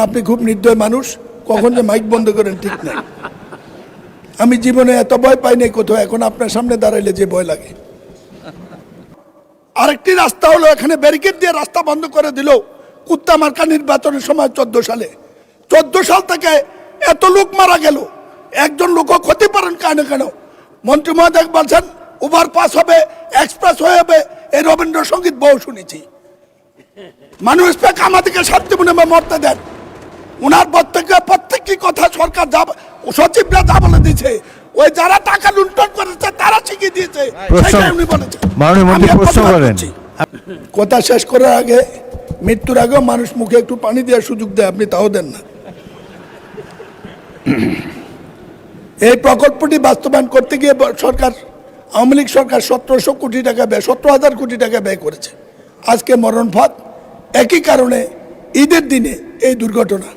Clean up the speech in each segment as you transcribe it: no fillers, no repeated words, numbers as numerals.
আপনি খুব নির্দয় মানুষ, কখন যে মাইক বন্ধ করেন ঠিক নাই। আমি জীবনে এত ভয় পাই নাই কোথাও, এখন আপনার সামনে দাঁড়াইলে যে ভয় লাগে। আরেকটি রাস্তা হলো, এখানে ব্যারিকেড দিয়ে রাস্তা বন্ধ করে দিল কুত্তা মার্কা নির্বাচনের সময় 14 সালে। 14 সাল থেকে এত লোক মারা গেল, একজন লোকও ক্ষতিপূরণ কেন কেন? মন্ত্রী মহোদয় বলছেন ওভারপাস হবে, এক্সপ্রেস হয়ে হবে, এই রবীন্দ্রসঙ্গীত বহু শুনেছি। মানুষ পেক আমাদেরকে শান্তিপূর্ণ মরতে দেন। ওনার প্রত্যেকটি কথা সরকার যা সচিবরা যা বলে দিয়েছে, ওই যারা টাকা লুণ্ঠন করেছে তারা শিখিয়ে দিয়েছে, সেটাই উনি বলেছেন। কথা শেষ করার আগে, মৃত্যুর আগেও মানুষ মুখে একটু পানি দেওয়ার সুযোগ দেয়, আপনি তাও দেন না। এই প্রকল্পটি বাস্তবায়ন করতে গিয়ে সরকার, আওয়ামী লীগ সরকার 1700 কোটি টাকা ব্যয়, 17,000 কোটি টাকা ব্যয় করেছে। আজকে মরণ ফাঁদ, একই কারণে ঈদের দিনে এই দুর্ঘটনা।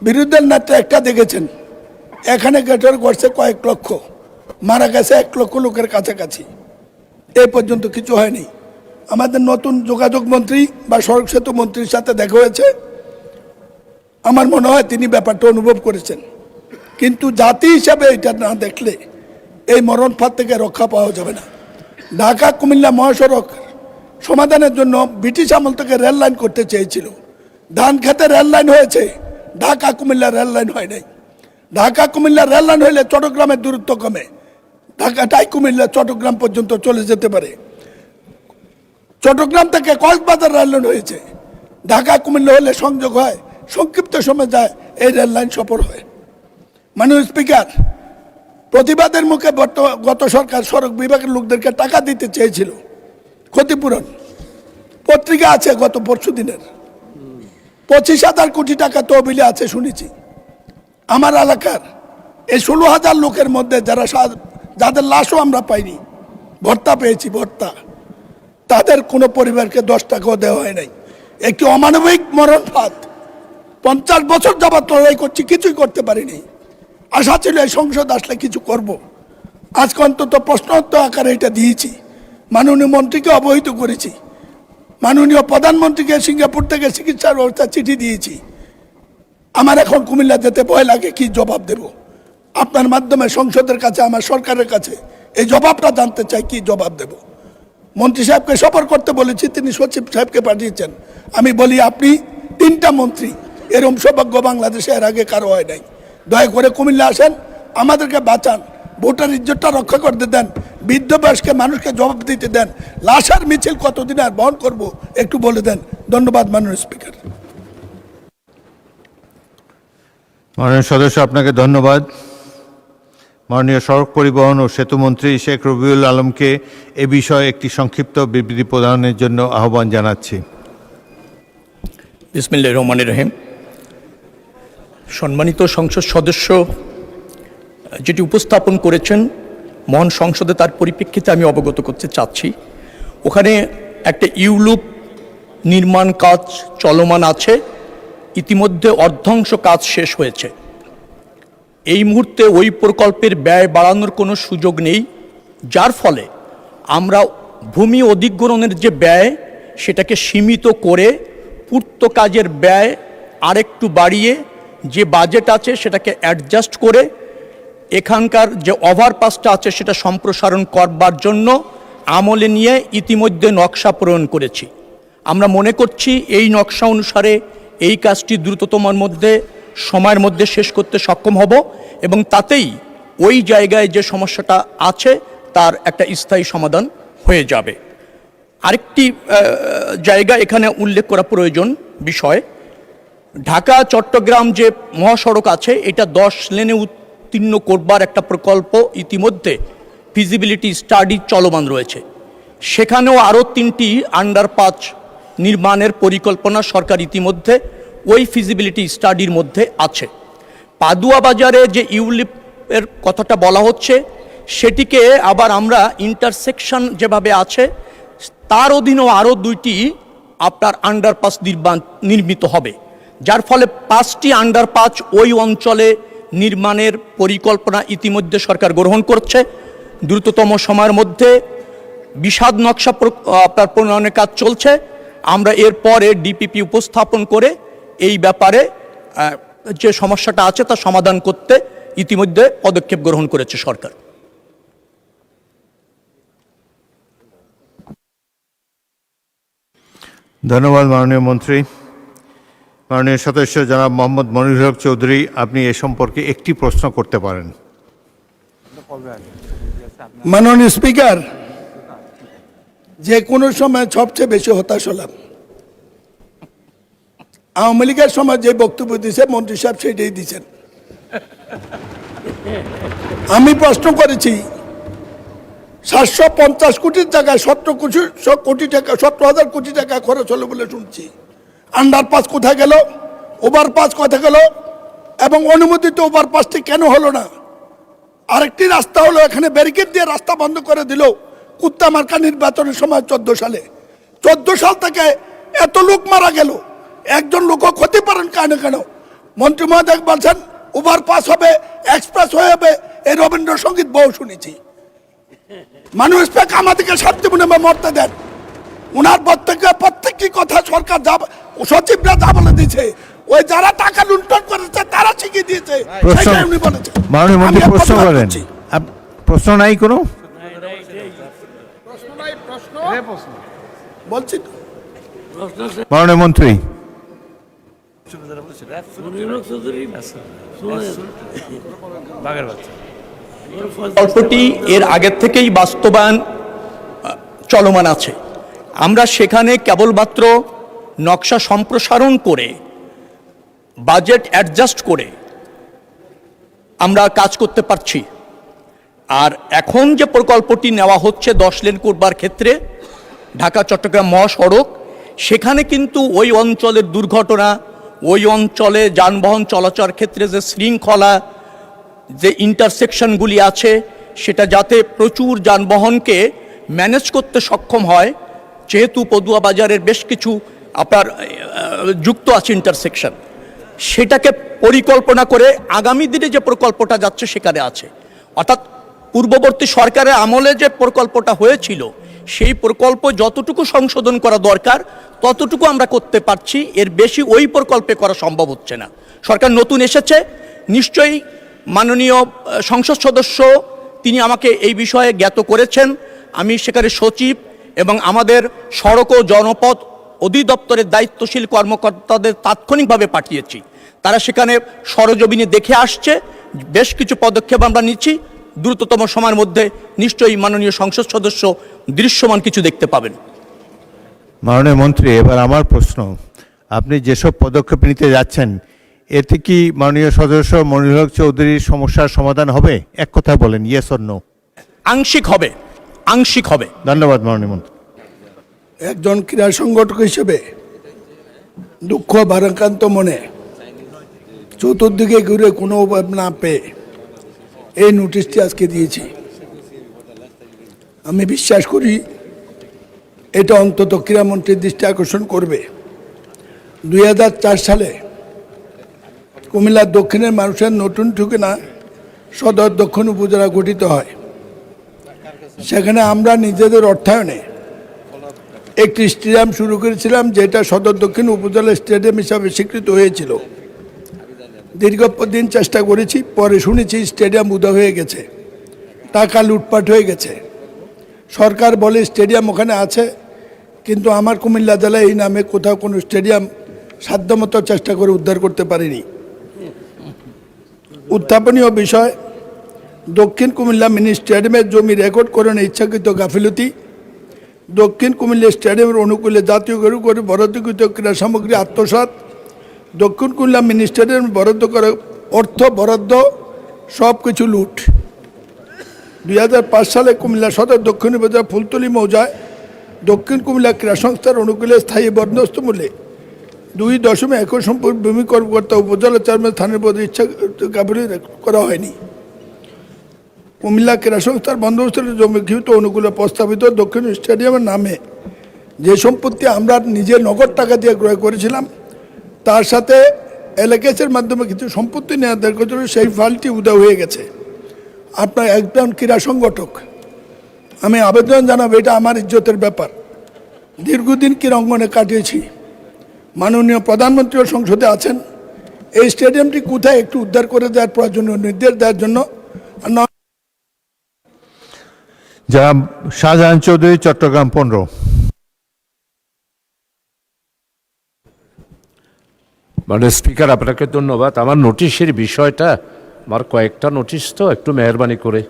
বিরোধী নেতা একটা দেখেছেন, এখানে গেটর করছে কয়েক লক্ষ, মারা গেছে 1 লক্ষ লোকের কাছাকাছি। এই পর্যন্ত কিছু হয়নি। আমাদের নতুন যোগাযোগ মন্ত্রী বা সড়ক সেতু মন্ত্রীর সাথে দেখা হয়েছে, আমার মনে হয় তিনি ব্যাপারটা অনুভব করেছেন। কিন্তু জাতি হিসাবে এটা না দেখলে এই মরণ ফাঁদ থেকে রক্ষা পাওয়া যাবে না। ঢাকা কুমিল্লা মহাসড়ক সমাধানের জন্য ব্রিটিশ আমল থেকে রেল লাইন করতে চেয়েছিল। ধান খেতে রেল লাইন হয়েছে, ঢাকা কুমিল্লা রেল লাইন হয় নাই। ঢাকা কুমিল্লা রেল লাইন হইলে চট্টগ্রামের দূরত্ব কমে, ঢাকাটাই কুমিল্লা চট্টগ্রাম পর্যন্ত চলে যেতে পারে। চট্টগ্রাম থেকে কক্সবাজার রেল লাইন হয়েছে, ঢাকা কুমিল্লা হলে সংযোগ হয়, সংক্ষিপ্ত সময় যায়, এই রেল লাইন সফর হয়। মাননীয় স্পিকার, প্রতিবাদের মুখে গত সরকার সড়ক বিভাগের লোকদেরকে টাকা দিতে চেয়েছিল ক্ষতিপূরণ। পত্রিকা আছে গত পরশু দিনের, 25,000 কোটি টাকা তহবিলে আছে শুনেছি। আমার এলাকার এই 16,000 লোকের মধ্যে যাদের লাশও আমরা পাইনি, ভর্তা পেয়েছি, ভর্তা, তাদের কোনো পরিবারকে 10 টাকাও দেওয়া হয় নাই। একটি অমানবিক মরণ ফাঁদ। 50 বছর যাবত লড়াই করছি, কিছুই করতে পারিনি। আশা ছিল এই সংসদ আসলে কিছু করব। আজকে অন্তত প্রশ্নোত্তর আকারে এটা দিয়েছি, মাননীয় মন্ত্রীকে অবহিত করেছি, মাননীয় প্রধানমন্ত্রীকে সিঙ্গাপুর থেকে চিকিৎসার ব্যবস্থা চিঠি দিয়েছি। আমার এখন কুমিল্লা যেতে ভয় লাগে, কি জবাব দেব? আপনার মাধ্যমে সংসদের কাছে, আমার সরকারের কাছে এই জবাবটা জানতে চাই, কি জবাব দেব? মন্ত্রী সাহেবকে সফর করতে বলেছি, তিনি সচিব সাহেবকে পাঠিয়েছেন। আমি বলি, আপনি 3টা মন্ত্রী, এরকম সৌভাগ্য বাংলাদেশে এর আগে কারো হয় নাই। দয়া করে কুমিল্লা আসেন, আমাদেরকে বাঁচান, ভোটার ইজ্জতটা রক্ষা করতে দেন, বৃদ্ধ বয়স্কে মানুষকে জবাব দিতে দেন। লাশের মিছিল কতদিন আর বহন করব একটু বলে দেন। ধন্যবাদ মাননীয় স্পিকার। মাননীয় সদস্য, আপনাকে ধন্যবাদ। মাননীয় সড়ক পরিবহন ও সেতু মন্ত্রী শেখ রবিউল আলমকে এ বিষয়ে একটি সংক্ষিপ্ত বিবৃতি প্রদানের জন্য আহ্বান জানাচ্ছি। বিসমিল্লাহির রহমানির রহিম। সম্মানিত সংসদ সদস্য যেটি উপস্থাপন করেছেন মহান সংসদে, তার পরিপ্রেক্ষিতে আমি অবগত করতে চাচ্ছি। ওখানে একটা ইউলুপ নির্মাণ কাজ চলমান আছে, ইতিমধ্যে অর্ধাংশ কাজ শেষ হয়েছে। এই মুহূর্তে ওই প্রকল্পের ব্যয় বাড়ানোর কোনো সুযোগ নেই, যার ফলে আমরা ভূমি অধিগ্রহণের যে ব্যয় সেটাকে সীমিত করে পূর্ত কাজের ব্যয় আরেকটু বাড়িয়ে যে বাজেট আছে সেটাকে অ্যাডজাস্ট করে এখানকার যে ওভারপাসটা আছে সেটা সম্প্রসারণ করবার জন্য আমলে নিয়ে ইতিমধ্যে নকশা প্রণয়ন করেছি। আমরা মনে করছি এই নকশা অনুসারে এই কাজটি দ্রুততম সময়ের মধ্যে শেষ করতে সক্ষম হব এবং তাতেই ওই জায়গায় যে সমস্যাটা আছে তার একটা স্থায়ী সমাধান হয়ে যাবে। আরেকটি জায়গা এখানে উল্লেখ করা প্রয়োজন বিষয়, ঢাকা চট্টগ্রাম যে মহাসড়ক আছে এটা 10 লেনে উত্তীর্ণ করবার একটা প্রকল্প ইতিমধ্যে ফিজিবিলিটি স্টাডি চলমান রয়েছে। সেখানেও আরও 3টি আন্ডারপাস নির্মাণের পরিকল্পনা সরকার ইতিমধ্যে ওই ফিজিবিলিটি স্টাডির মধ্যে আছে। পাদুয়া বাজারে যে ইউলিপের কথাটা বলা হচ্ছে সেটিকে আবার আমরা ইন্টারসেকশন যেভাবে আছে তার অধীনেও আরও 2টি আপনার আন্ডারপাস নির্মিত হবে, যার ফলে 5টি আন্ডারপাস ওই অঞ্চলে নির্মাণের পরিকল্পনা ইতিমধ্যে সরকার গ্রহণ করছে। দ্রুততম সময়ের মধ্যে বিশদ নকশা আপনার প্রণয়নের কাজ চলছে। আমরা এরপরে ডিপিপি উপস্থাপন করে এই ব্যাপারে যে সমস্যাটা আছে তা সমাধান করতে ইতিমধ্যে পদক্ষেপ গ্রহণ করেছে সরকার। ধন্যবাদ মাননীয় মন্ত্রী। মাননীয় সদস্য জনাব মোহাম্মদ মনিরুল হক চৌধুরী, আপনি এ সম্পর্কে একটি প্রশ্ন করতে পারেন। মাননীয় স্পিকার, যে কোনো সময় সবচেয়ে বেশি হতাশ হলাম। আওয়ামী লীগের সময় যে বক্তব্য দিয়েছে মন্ত্রী সাহেব সেটাই দিচ্ছেন। আমি প্রশ্ন করেছি 750 কোটির জায়গায় 17,000 কোটি টাকা খরচ হলো বলে শুনছি। আন্ডারপাস কোথায় গেল, ওভারপাস কোথায় গেল, এবং অনুমোদিত ওভারপাসটি কেন হলো না? আরেকটি রাস্তা হলো এখানে ব্যারিকেড দিয়ে রাস্তা বন্ধ করে দিল কুত্তামার্কা নির্বাচনের সময় 14 সালে। 14 সাল থেকে এত লোক মারা গেল, একজন লোকও ক্ষতিপূরণ কেন কেন? মন্ত্রী মহোদয় বলছেন ওভারপাস হবে, এক্সপ্রেস হয়ে হবে, এই রবীন্দ্রসঙ্গীত বহু শুনেছি। মানুষ পেক আমাদেরকে শান্তি মনে মরতে দেন। ওনার প্রত্যেকটি কথা সরকার যা সচিবরা যা বলে দিয়েছে, ওই যারা টাকা লুণ্ঠন করেছে তারা শিখিয়ে দিয়েছে, সেটাই উনি বলেছেন। মাননীয় মন্ত্রী প্রশ্ন করেন। প্রশ্ন নাই কোনো? বলছি মাননীয় মন্ত্রী। প্রকল্পটি এর আগের থেকেই বাস্তবায়ন চলমান আছে। আমরা সেখানে কেবলমাত্র নকশা সম্প্রসারণ করে বাজেট অ্যাডজাস্ট করে আমরা কাজ করতে পারছি। আর এখন যে প্রকল্পটি নেওয়া হচ্ছে 10 লেন করবার ক্ষেত্রে ঢাকা চট্টগ্রাম মহাসড়ক, সেখানে কিন্তু ওই অঞ্চলের দুর্ঘটনা, ওই অঞ্চলে যানবাহন চলাচলের ক্ষেত্রে যে শৃঙ্খলা, যে ইন্টারসেকশনগুলি আছে, সেটা যাতে প্রচুর যানবাহনকে ম্যানেজ করতে সক্ষম হয়, যেহেতু পদুয়া বাজারের বেশ কিছু আপনার যুক্ত আছে ইন্টারসেকশন, সেটাকে পরিকল্পনা করে আগামী দিনে যে প্রকল্পটা যাচ্ছে সেখানে আছে। অর্থাৎ পূর্ববর্তী সরকারের আমলে যে প্রকল্পটা হয়েছিল সেই প্রকল্প যতটুকু সংশোধন করা দরকার ততটুকু আমরা করতে পারছি, এর বেশি ওই প্রকল্পে করা সম্ভব হচ্ছে না। সরকার নতুন এসেছে, নিশ্চয়ই মাননীয় সংসদ সদস্য তিনি আমাকে এই বিষয়ে জ্ঞাত করেছেন। আমি সেখানে সচিব এবং আমাদের সড়ক ও জনপথ অধিদপ্তরের দায়িত্বশীল কর্মকর্তাদের তাৎক্ষণিকভাবে পাঠিয়েছি। তারা সেখানে সরজমিনে দেখে আসছে, বেশ কিছু পদক্ষেপ আমরা নিচ্ছি। দ্রুততম সময়ের মধ্যে নিশ্চয়ই মাননীয় সংসদ সদস্য দৃশ্যমান কিছু দেখতে পাবেন। মাননীয় মন্ত্রী, এবার আমার প্রশ্ন, আপনি যেসব পদক্ষেপ নিতে যাচ্ছেন এতে কি মাননীয় সদস্য মনিরুল হক চৌধুরীর সমস্যার সমাধান হবে? এক কথা বলেন, ইয়েস অর নো। আংশিক হবে, আংশিক হবে। ধন্যবাদ মাননীয় মন্ত্রী। একজন ক্রীড়া সংগঠক হিসেবে দুঃখ ভারাক্রান্ত মনে চতুর্দিকে ঘুরে কোনো না পেয়ে এই নোটিশটি আজকে দিয়েছি। আমি বিশ্বাস করি এটা অন্তত ক্রীড়ামন্ত্রীর দৃষ্টি আকর্ষণ করবে। 2004 সালে কুমিল্লার দক্ষিণের মানুষের নতুন ঠিকানা সদর দক্ষিণ উপজেলা গঠিত হয়। সেখানে আমরা নিজেদের অর্থায়নে একটি স্টেডিয়াম শুরু করেছিলাম, যেটা সদর দক্ষিণ উপজেলা স্টেডিয়াম হিসাবে স্বীকৃত হয়েছিল। দীর্ঘদিন চেষ্টা করেছি, পরে শুনেছি স্টেডিয়াম উদা হয়ে গেছে, টাকা লুটপাট হয়ে গেছে। সরকার বলে স্টেডিয়াম ওখানে আছে, কিন্তু আমার কুমিল্লা জেলায় এই নামে কোথাও কোনো স্টেডিয়াম সাধ্যমতো চেষ্টা করে উদ্ধার করতে পারিনি। উত্থাপনীয় বিষয়, দক্ষিণ কুমিল্লা মিনি স্টেডিয়ামের জমি রেকর্ড করেন ইচ্ছাকৃত গাফিলতি, দক্ষিণ কুমিল্লা স্টেডিয়ামের অনুকূলে জাতীয় করে বরাদ্দকৃত ক্রীড়া সামগ্রী আত্মসাৎ, দক্ষিণ কুমিল্লা মিনি স্টেডিয়াম বরাদ্দ করে অর্থ বরাদ্দ সব কিছু লুট। 2005 সালে কুমিল্লা সদর দক্ষিণ উপজেলা ফুলতলি মৌজায় দক্ষিণ কুমিল্লা ক্রীড়া সংস্থার অনুকূলে স্থায়ী বন্দোবস্ত মূল্যে 2.1 সম্পর্ক ভূমি কর্মকর্তা উপজেলা চেয়ারম্যান স্থানের পদে ইচ্ছা গাফিলতি করা হয়নি। কুমিল্লা ক্রীড়া সংস্থার বন্দোবস্তের জমিকৃত অনুকূলে প্রস্তাবিত দক্ষিণ স্টেডিয়ামের নামে যে সম্পত্তি আমরা নিজে নগদ টাকা দিয়ে ক্রয় করেছিলাম, তার সাথে এলাকাসের মাধ্যমে কিছু সম্পত্তি নেওয়া দরকার, সেই ফাইলটি উদা হয়ে গেছে। আপনার একজন ক্রীড়া সংগঠক, আমি আবেদন জানাবো, এটা আমার ইজ্জতের ব্যাপার। দীর্ঘদিন ক্রীড়াঙ্গনে কাটিয়েছি। মাননীয় প্রধানমন্ত্রীও সংসদে আছেন। এই স্টেডিয়ামটি কোথায় একটু উদ্ধার করে দেওয়ার প্রয়োজনীয় নির্দেশ দেওয়ার জন্য যারা শাহজাহান চৌধুরী, চট্টগ্রাম 15। মাননীয় স্পিকার, আপনাকে ধন্যবাদ। আমার নোটিশের বিষয়টা, আমার কয়েকটা নোটিশ তো, একটু মেহরবানি করে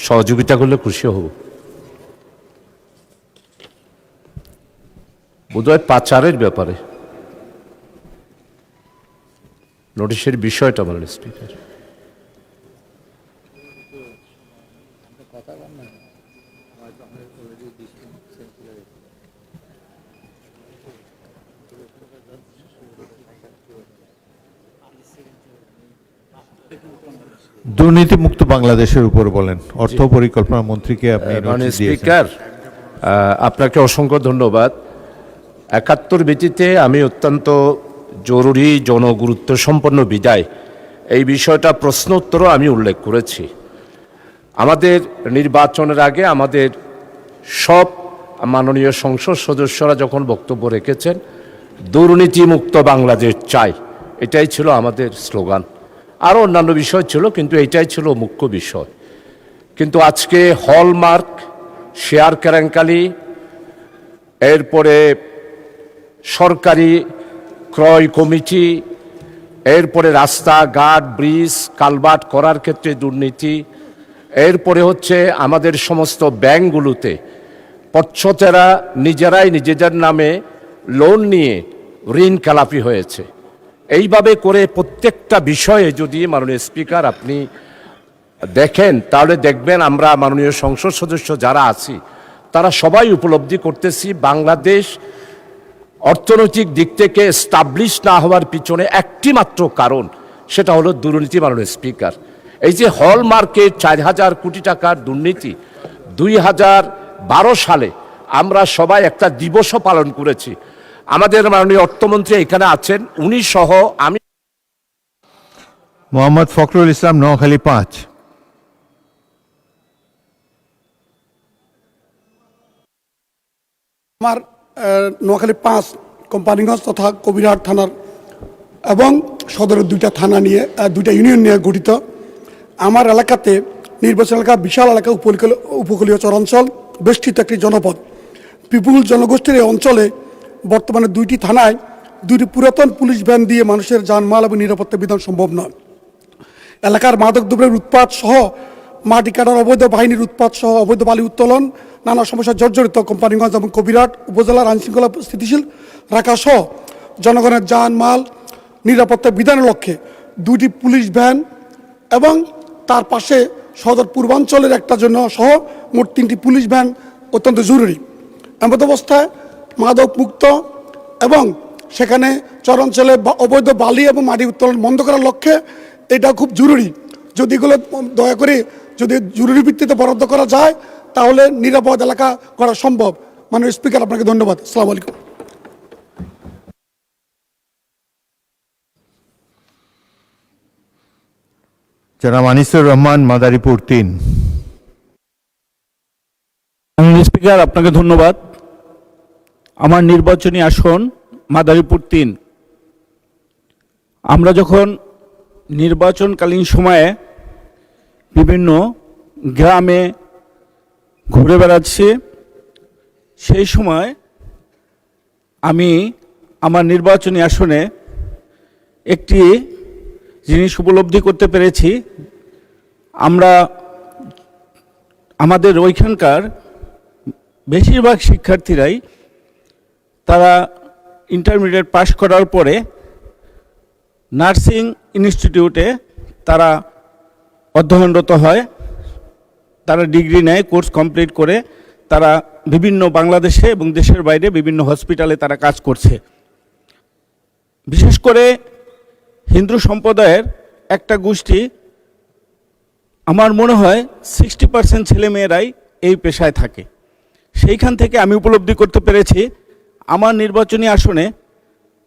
সহযোগিতা করলে খুশি হব। বোধহয় পাচারের ব্যাপারে নোটিশের বিষয়টা, মাননীয় স্পিকার। দুর্নীতিমুক্ত বাংলাদেশের উপর বলেন, অর্থ পরিকল্পনা মন্ত্রীকে আপনি মাননীয় নোটিশ দিয়েছেন। স্পিকার, আপনাকে অসংখ্য ধন্যবাদ। 71 ভিত্তিতে আমি অত্যন্ত জরুরি জনগুরুত্ব সম্পন্ন বিদায় এই বিষয়টা প্রশ্ন উত্তরও আমি উল্লেখ করেছি। আমাদের নির্বাচনের আগে আমাদের সব মাননীয় সংসদ সদস্যরা যখন বক্তব্য রেখেছেন, দুর্নীতিমুক্ত বাংলাদেশ চাই, এটাই ছিল আমাদের স্লোগান। আরও অন্যান্য বিষয় ছিল, কিন্তু এইটাই ছিল মুখ্য বিষয়। কিন্তু আজকে হলমার্ক, শেয়ার কেলেঙ্কারি, এরপরে সরকারি ক্রয় কমিটি, এরপরে রাস্তাঘাট, ব্রিজ, কালভার্ট করার ক্ষেত্রে দুর্নীতি, এরপরে হচ্ছে আমাদের সমস্ত ব্যাংকগুলোতে পচ্ছতেরা নিজেরাই নিজেদের নামে লোন নিয়ে ঋণ খেলাপি হয়েছে। এইভাবে করে প্রত্যেকটা বিষয়ে যদি মাননীয় স্পিকার আপনি দেখেন, তাহলে দেখবেন আমরা মাননীয় সংসদ সদস্য যারা আছি তারা সবাই উপলব্ধি করতেছি বাংলাদেশ অর্থনৈতিক দিক থেকে এস্টাবলিশ না হওয়ার পিছনে একটি মাত্র কারণ, সেটা হলো দুর্নীতি। মাননীয় স্পিকার, এই যে হলমার্কের 4000 কোটি টাকার দুর্নীতি 2012 সালে আমরা সবাই একটা দিবসও পালন করেছি। আমাদের মাননীয় অর্থমন্ত্রী এখানে আছেন, উনি সহ আমি। মোহাম্মদ ফখরুল ইসলাম, নোয়াখালী 5। আমার নোয়াখালী 5 কোম্পানিগঞ্জ তথা কবিরহাট থানার এবং সদরের 2টা থানা নিয়ে 2টা ইউনিয়ন নিয়ে গঠিত। আমার এলাকাতে নির্বাচন এলাকা বিশাল এলাকা, উপকূলীয় চরাঞ্চল বেষ্টিত একটি জনপদ। বিপুল জনগোষ্ঠীর এই অঞ্চলে বর্তমানে 2টি থানায় 2টি পুরাতন পুলিশ ভ্যান দিয়ে মানুষের জানমাল এবং নিরাপত্তা বিধান সম্ভব নয়। এলাকার মাদক দ্রব্যের উৎপাত সহ মাটি কাটার অবৈধ বাহিনীর উৎপাত সহ অবৈধ বালি উত্তোলন, নানা সমস্যা জর্জরিত কোম্পানিগঞ্জ এবং কবিরহাট উপজেলার আইনশৃঙ্খলা স্থিতিশীল রাখা সহ জনগণের জানমাল নিরাপত্তা বিধানের লক্ষ্যে 2টি পুলিশ ভ্যান এবং তার পাশে সদর পূর্বাঞ্চলের একটা জন্য সহ মোট 3টি পুলিশ ভ্যান অত্যন্ত জরুরি। এমত অবস্থায় মাদক মুক্ত এবং সেখানে চরাঞ্চলে অবৈধ বালি এবং মাটি উত্তোলন বন্ধ করার লক্ষ্যে এটা খুব জরুরি। যদি এগুলো দয়া করে যদি জরুরি ভিত্তিতে বরাদ্দ করা যায় তাহলে নিরাপদ এলাকা করা সম্ভব। মাননীয় স্পিকার, আপনাকে ধন্যবাদ। আসসালামু আলাইকুম। জনাব আনিসুর রহমান, মাদারীপুর 3। মাননীয় স্পিকার, আপনাকে ধন্যবাদ। আমার নির্বাচনী আসন মাদারীপুর 3। আমরা যখন নির্বাচনকালীন সময়ে বিভিন্ন গ্রামে ঘুরে বেড়াচ্ছি, সেই সময় আমি আমার নির্বাচনী আসনে একটি জিনিস উপলব্ধি করতে পেরেছি। আমাদের ওইখানকার বেশিরভাগ শিক্ষার্থীরাই তারা ইন্টারমিডিয়েট পাশ করার পরে নার্সিং ইনস্টিটিউটে তারা অধ্যয়নরত হয়, তারা ডিগ্রি নেয়, কোর্স কমপ্লিট করে তারা বিভিন্ন বাংলাদেশে এবং দেশের বাইরে বিভিন্ন হসপিটালে তারা কাজ করছে। বিশেষ করে হিন্দু সম্প্রদায়ের একটা গোষ্ঠী, আমার মনে হয় 60% ছেলেমেয়েরাই এই পেশায় থাকে। সেইখান থেকে আমি উপলব্ধি করতে পেরেছি আমার নির্বাচনী আসনে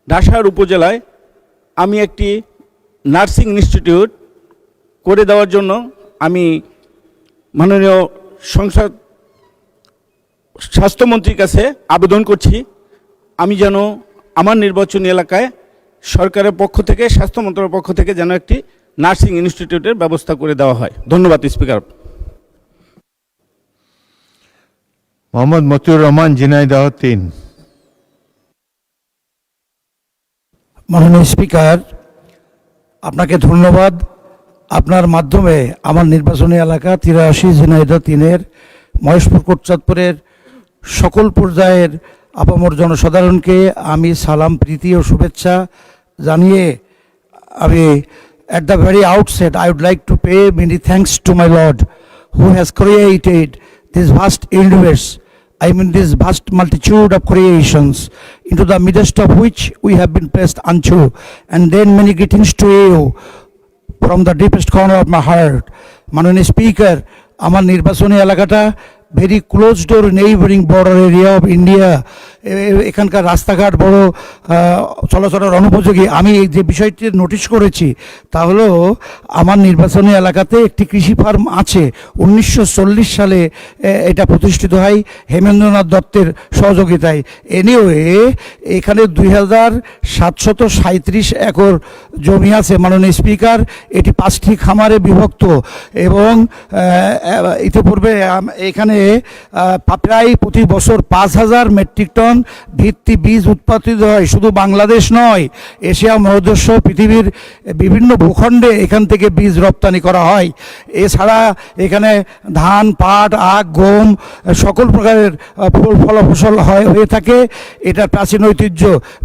ঢাসার উপজেলায় আমি একটি নার্সিং ইনস্টিটিউট করে দেওয়ার জন্য আমি মাননীয় স্বাস্থ্যমন্ত্রীর কাছে আবেদন করছি আমি যেন আমার নির্বাচনী এলাকায় সরকারের পক্ষ থেকে, স্বাস্থ্য মন্ত্রণালয়ের পক্ষ থেকে যেন একটি নার্সিং ইনস্টিটিউটের ব্যবস্থা করে দেওয়া হয়। ধন্যবাদ স্পিকার। মোহাম্মদ মতিউর রহমান, ঝিনাইদহ 3। মাননীয় স্পিকার, আপনাকে ধন্যবাদ। আপনার মাধ্যমে আমার নির্বাচনী এলাকা 83 ঝিনাইদহ 3-এর মহেশপুর কোটচাঁদপুরের সকল পর্যায়ের আপামর জনসাধারণকে আমি সালাম, প্রীতি ও শুভেচ্ছা জানিয়ে আমি at the very outset I would like to pay many thanks to my Lord who has created this vast universe, I mean this vast multitude of creations, into the midst of which we have been placed unto, and then many greetings to you from the deepest corner of my heart. মাননীয় speaker, আমার নির্বাচনী এলাকাটা very close two neighbouring border area of India. এখানকার রাস্তাঘাট বড় চলাচলের অনুপযোগী। আমি যে বিষয়টি নোটিশ করেছি তা হলো আমার নির্বাচনী এলাকাতে একটি কৃষি ফার্ম আছে। 1940 সালে এটা প্রতিষ্ঠিত হয় হেমেন্দ্রনাথ দত্তের সহযোগিতায়। এনিওয়ে এখানে 2737 একর জমি আছে মাননীয় স্পিকার। এটি 5টি খামারে বিভক্ত এবং ইতিপূর্বে এখানে প্রায় প্রতি বছর 5000 মেট্রিক টন ভিত্তি বীজ উৎপাদিত হয়। শুধু বাংলাদেশ নয়, এশিয়া মহাদেশ, পৃথিবীর বিভিন্ন ভূখণ্ডে এখান থেকে বীজ রপ্তানি করা হয়। এছাড়া এখানে ধান, পাট, আখ, গম সকল প্রকারের ফসল হয়ে থাকে। এটা প্রাচীন ঐতিহ্য।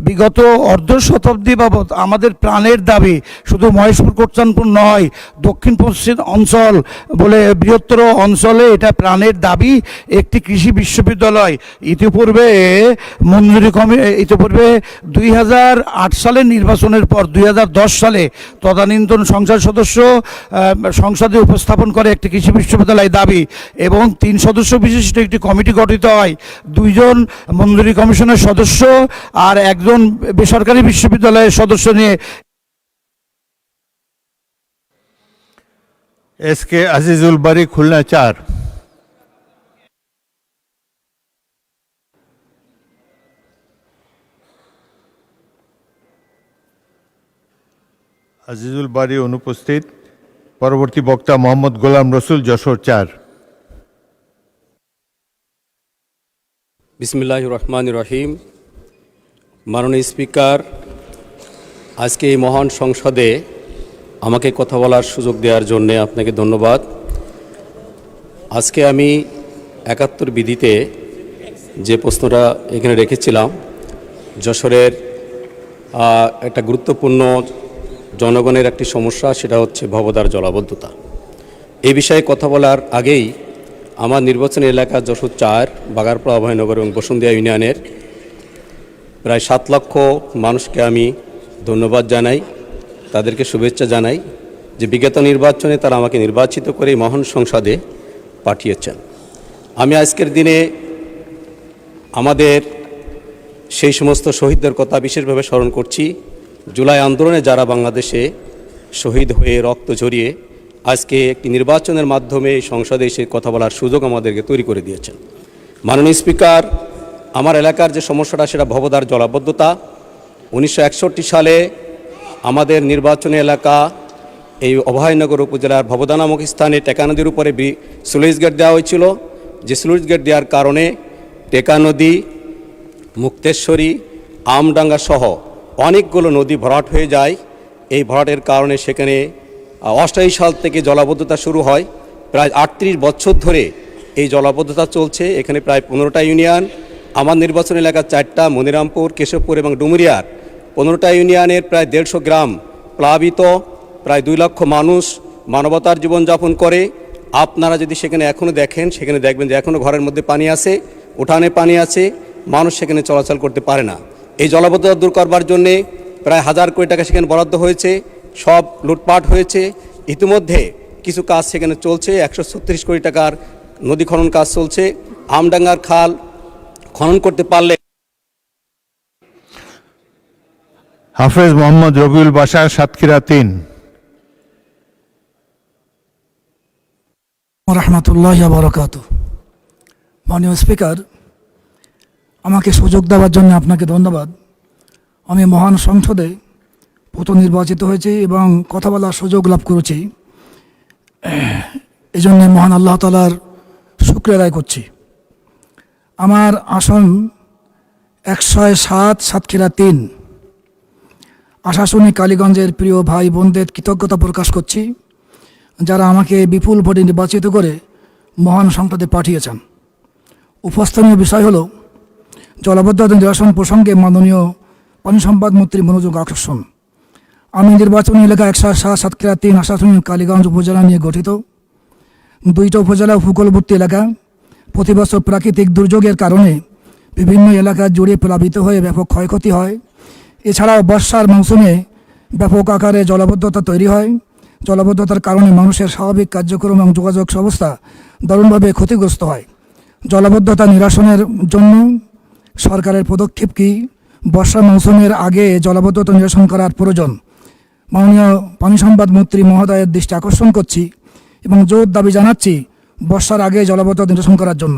বিগত অর্ধ শতাব্দী বাবদ আমাদের প্রাণের দাবি শুধু মহেশপুর কোটচাঁদপুর নয়, দক্ষিণ পশ্চিম অঞ্চল বলে বৃহত্তর অঞ্চলে এটা প্রাণের দাবি একটি কৃষি বিশ্ববিদ্যালয়। ইতিপূর্বে 2008 সালের নির্বাচনের পর 2010 সালে তদানীন্তন সংসদ সদস্য সংসদে উপস্থাপন করে একটি কৃষি বিশ্ববিদ্যালয় দাবি এবং 3 সদস্য বিশিষ্ট একটি কমিটি গঠিত হয়। 2 জন মঞ্জুরি কমিশনের সদস্য আর 1 জন বেসরকারি বিশ্ববিদ্যালয়ের সদস্য নিয়ে। SK আজিজুল বারী, খুলনা 4। আজিজুল বারী অনুপস্থিত। পরবর্তী বক্তা মোহাম্মদ গোলাম রসুল, যশোর 4। বিসমিল্লাহির রহমানির রহিম। মাননীয় স্পিকার, আজকে এই মহান সংসদে আমাকে কথা বলার সুযোগ দেওয়ার জন্য আপনাকে ধন্যবাদ। আজকে আমি 71 বিধিতে যে প্রশ্নটা এখানে রেখেছিলাম, যশোরের একটা গুরুত্বপূর্ণ জনগণের একটি সমস্যা, সেটা হচ্ছে ভবদার জলাবদ্ধতা। এই বিষয়ে কথা বলার আগেই আমার নির্বাচনী এলাকা যশোর 4, বাগারপাড়া, অভয়নগর এবং বসুন্ধিয়া ইউনিয়নের প্রায় 7 লক্ষ মানুষকে আমি ধন্যবাদ জানাই, তাদেরকে শুভেচ্ছা জানাই যে বিগত নির্বাচনে তারা আমাকে নির্বাচিত করে মহান সংসদে পাঠিয়েছেন। আমি আজকের দিনে আমাদের সেই সমস্ত শহীদদের কথা বিশেষভাবে স্মরণ করছি, জুলাই আন্দোলনে যারা বাংলাদেশে শহীদ হয়ে রক্ত ঝরিয়ে আজকে একটি নির্বাচনের মাধ্যমে সংসদে এসে কথা বলার সুযোগ আমাদেরকে তৈরি করে দিয়েছেন। মাননীয় স্পিকার, আমার এলাকার যে সমস্যাটা সেটা ভবদার জলাবদ্ধতা। 1961 সালে আমাদের নির্বাচনী এলাকা এই অভয়নগর উপজেলার ভবদা নামক স্থানে টেকা নদীর উপরে স্লুইস গেট দেওয়া হয়েছিল। যে স্লুইস গেট দেওয়ার কারণে টেকা নদী, মুক্তেশ্বরী, আমডাঙ্গা সহ অনেকগুলো নদী ভরাট হয়ে যায়। এই ভরাটের কারণে সেখানে 88 সাল থেকে জলাবদ্ধতা শুরু হয়। প্রায় 38 বছর ধরে এই জলাবদ্ধতা চলছে। এখানে প্রায় 15টা ইউনিয়ন, আমার নির্বাচন এলাকা 4টা, মনিরামপুর, কেশবপুর এবং ডুমুরিয়ার 15টা ইউনিয়নের প্রায় 150 গ্রাম প্লাবিত, প্রায় 2 লক্ষ মানুষ মানবতার জীবনযাপন করে। আপনারা যদি সেখানে এখনও দেখেন, সেখানে দেখবেন যে এখনও ঘরের মধ্যে পানি আছে, উঠানে পানি আছে, মানুষ সেখানে চলাচল করতে পারে না। এই জলাবদ্ধতা দূর করবার জন্যে প্রায় 1000 কোটি টাকা সেখানে বরাদ্দ হয়েছে, সব লুটপাট হয়েছে। ইতিমধ্যে কিছু কাজ সেখানে চলছে, 136 কোটি টাকার নদী খনন কাজ চলছে। আমডাঙ্গার খাল খনন করতে পারলে। হাফেজ মোহাম্মদ রবিউল বাশার, সাতক্ষীরা 3। রহমতুল্লাহ বারাকাতুহু। মাননীয় স্পিকার, আমাকে সুযোগ দেওয়ার জন্য আপনাকে ধন্যবাদ। আমি মহান সংসদে প্রথম নির্বাচিত হয়েছি এবং কথা বলার সুযোগ লাভ করেছি। এই জন্য মহান আল্লাহ তাআলার শুকরিয়া আদায় করছি। আমার আসন 107 সাতক্ষীরা 3। আশাশুনি কালীগঞ্জের প্রিয় ভাই বোনদের কৃতজ্ঞতা প্রকাশ করছি, যারা আমাকে বিপুল ভোটে নির্বাচিত করে মহান সংসদে পাঠিয়েছেন। উপস্থানীয় বিষয় হলো জলাবদ্ধতা নিরসন প্রসঙ্গে মাননীয় পানি সম্পদ মন্ত্রী মনোযোগ আকর্ষণ। আমি নির্বাচনী এলাকা 107 সাতক্ষীরা 3 আশাশুনি কালীগঞ্জ উপজেলা নিয়ে গঠিত। 2টা উপজেলা উপকূলবর্তী এলাকা। প্রতি বছর প্রাকৃতিক দুর্যোগের কারণে বিভিন্ন এলাকা জুড়ে প্লাবিত হয়ে ব্যাপক ক্ষয়ক্ষতি হয়। এছাড়াও বর্ষার মৌসুমে ব্যাপক আকারে জলাবদ্ধতা তৈরি হয়। জলাবদ্ধতার কারণে মানুষের স্বাভাবিক কার্যক্রম এবং যোগাযোগ ব্যবস্থা দারুণভাবে ক্ষতিগ্রস্ত হয়। জলাবদ্ধতা নিরসনের জন্য সরকারের পদক্ষেপ কী? বর্ষা মৌসুমের আগে জলাবদ্ধতা নিরসন করার প্রয়োজন। মাননীয় পানি সম্পদ মন্ত্রী মহোদয়ের দৃষ্টি আকর্ষণ করছি এবং জোর দাবি জানাচ্ছি বর্ষার আগে জলাবদ্ধতা নিরসন করার জন্য।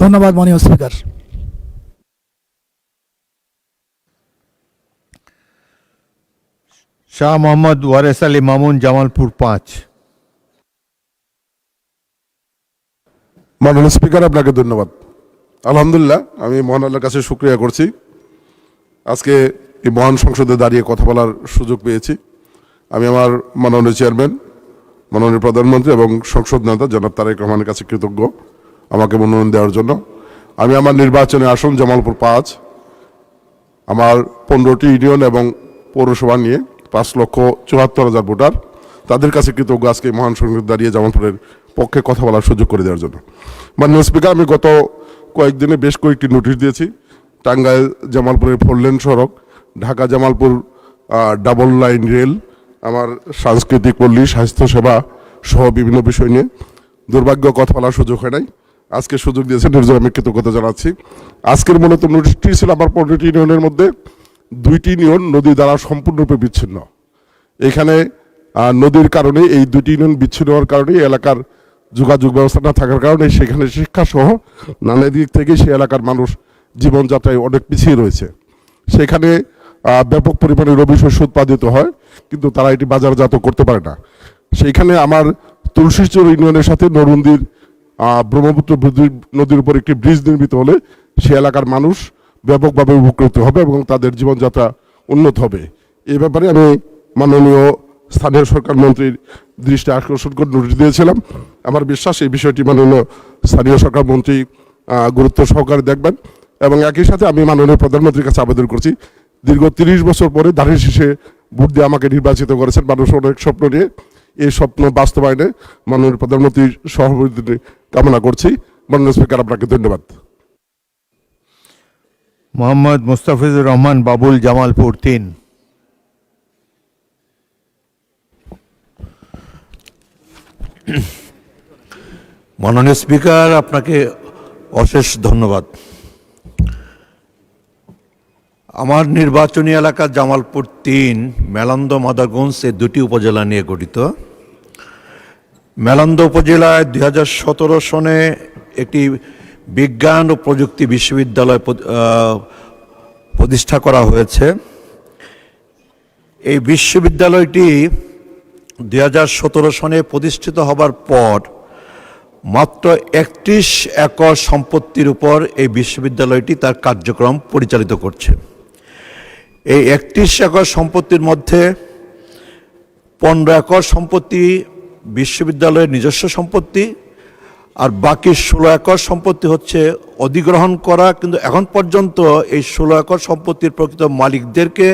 ধন্যবাদ মাননীয় স্পিকার। শাহ মোহাম্মদ ওয়ারেস আলী মামুন, জামালপুর 5। মাননীয় স্পিকার, আপনাকে ধন্যবাদ। আলহামদুলিল্লাহ, আমি মহান আল্লাহর কাছে শুকরিয়া করছি আজকে এই মহান সংসদে দাঁড়িয়ে কথা বলার সুযোগ পেয়েছি। আমি আমার মাননীয় চেয়ারম্যান, মাননীয় প্রধানমন্ত্রী এবং সংসদ নেতা জনাব তারেক রহমানের কাছে কৃতজ্ঞ আমাকে মনোনয়ন দেওয়ার জন্য। আমি আমার নির্বাচনী আসন জামালপুর 5, আমার 15টি ইউনিয়ন এবং পৌরসভা নিয়ে 5,74,000 ভোটার, তাদের কাছে কৃতজ্ঞ আজকে মহান সংসদে দাঁড়িয়ে জামালপুরের পক্ষে কথা বলার সুযোগ করে দেওয়ার জন্য। মাননীয় স্পিকার, আমি গত কয়েকদিনে বেশ কয়েকটি নোটিশ দিয়েছি। টাঙ্গাইল জামালপুরের 4 লেন সড়ক, Dhaka Jamalpur double line rail, আমার সাংস্কৃতিক পল্লী, স্বাস্থ্যসেবা সহ বিভিন্ন বিষয় নিয়ে দুর্ভাগ্য কথা বলার সুযোগ হয় নাই। আজকে সুযোগ দিয়েছেন, এর জন্য আমি কৃতজ্ঞতা জানাচ্ছি। আজকের মূলত নোটিশটি ছিল আমার 15টি ইউনিয়নের মধ্যে 2টি ইউনিয়ন নদী দ্বারা সম্পূর্ণরূপে বিচ্ছিন্ন। এখানে নদীর কারণে এই 2টি ইউনিয়ন বিচ্ছিন্ন হওয়ার কারণে এলাকার যোগাযোগ ব্যবস্থা না থাকার কারণে সেখানে শিক্ষা সহ নানা দিক থেকে সেই এলাকার মানুষ জীবনযাত্রায় অনেক পিছিয়ে রয়েছে। সেখানে ব্যাপক পরিমাণে রবি শস্য উৎপাদিত হয়, কিন্তু তারা এটি বাজারজাত করতে পারে না। সেইখানে আমার তুলসীচর ইউনিয়নের সাথে নরুন্দির ব্রহ্মপুত্র নদীর উপর একটি ব্রিজ নির্মিত হলে সে এলাকার মানুষ ব্যাপকভাবে উপকৃত হবে এবং তাদের জীবনযাত্রা উন্নত হবে। এই ব্যাপারে আমি মাননীয় স্থানীয় সরকার মন্ত্রীর দৃষ্টি আকর্ষণ করে নোটিশ দিয়েছিলাম। আমার বিশ্বাস এই বিষয়টি মাননীয় স্থানীয় সরকার মন্ত্রী গুরুত্ব সহকারে দেখবেন। এবং একই সাথে আমি মাননীয় প্রধানমন্ত্রীর কাছে আবেদন করছি, দীর্ঘ 30 বছর পরে ধানের শীষে ভোট দিয়ে আমাকে নির্বাচিত করেছেন। মানুষ অনেক স্বপ্ন নিয়ে, এই স্বপ্ন বাস্তবায়নে মাননীয় প্রধানমন্ত্রীর সহযোগিতা কামনা করছি। মাননীয় স্পিকার, আপনাকে ধন্যবাদ। মোহাম্মদ মুস্তাফিজুর রহমান বাবুল, জামালপুর 3। মাননীয় স্পিকার, আপনাকে অশেষ ধন্যবাদ। আমার নির্বাচনী এলাকা জামালপুর 3, মেলান্দ মাদারগঞ্জ এই 2টি উপজেলা নিয়ে গঠিত। মেলান্দ উপজেলায় 2017 সনে একটি বিজ্ঞান ও প্রযুক্তি বিশ্ববিদ্যালয় প্রতিষ্ঠা করা হয়েছে। এই বিশ্ববিদ্যালয়টি 2017 সনে প্রতিষ্ঠিত হবার পর মাত্র 31 একর সম্পত্তির উপর এই বিশ্ববিদ্যালয়টি তার কার্যক্রম পরিচালিত করছে। এই 31 একর সম্পত্তির মধ্যে 15 একর সম্পত্তি বিশ্ববিদ্যালয়ের নিজস্ব সম্পত্তি, আর বাকি 16 একর সম্পত্তি হচ্ছে অধিগ্রহণ করা, কিন্তু এখন পর্যন্ত এই 16 একর সম্পত্তির প্রকৃত মালিকদেরকে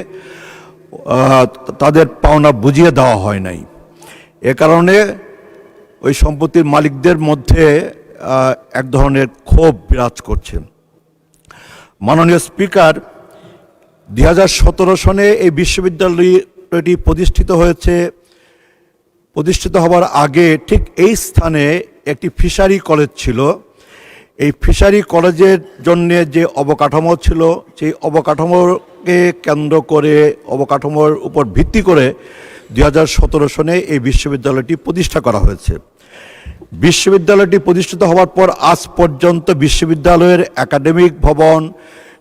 তাদের পাওনা বুঝিয়ে দেওয়া হয় নাই। এ কারণে ওই সম্পত্তির মালিকদের মধ্যে এক ধরনের ক্ষোভ বিরাজ করছে। মাননীয় স্পিকার, 2017 সনে এই বিশ্ববিদ্যালয়টি প্রতিষ্ঠিত হয়েছে। প্রতিষ্ঠিত হবার আগে ঠিক এই স্থানে একটি ফিশারি কলেজ ছিল। এই ফিশারি কলেজের জন্য যে অবকাঠামো ছিল, সেই অবকাঠামোকে কেন্দ্র করে, অবকাঠামোর উপর ভিত্তি করে 2017 সনে এই বিশ্ববিদ্যালয়টি প্রতিষ্ঠা করা হয়েছে। বিশ্ববিদ্যালয়টি প্রতিষ্ঠিত হওয়ার পর আজ পর্যন্ত বিশ্ববিদ্যালয়ের একাডেমিক ভবন,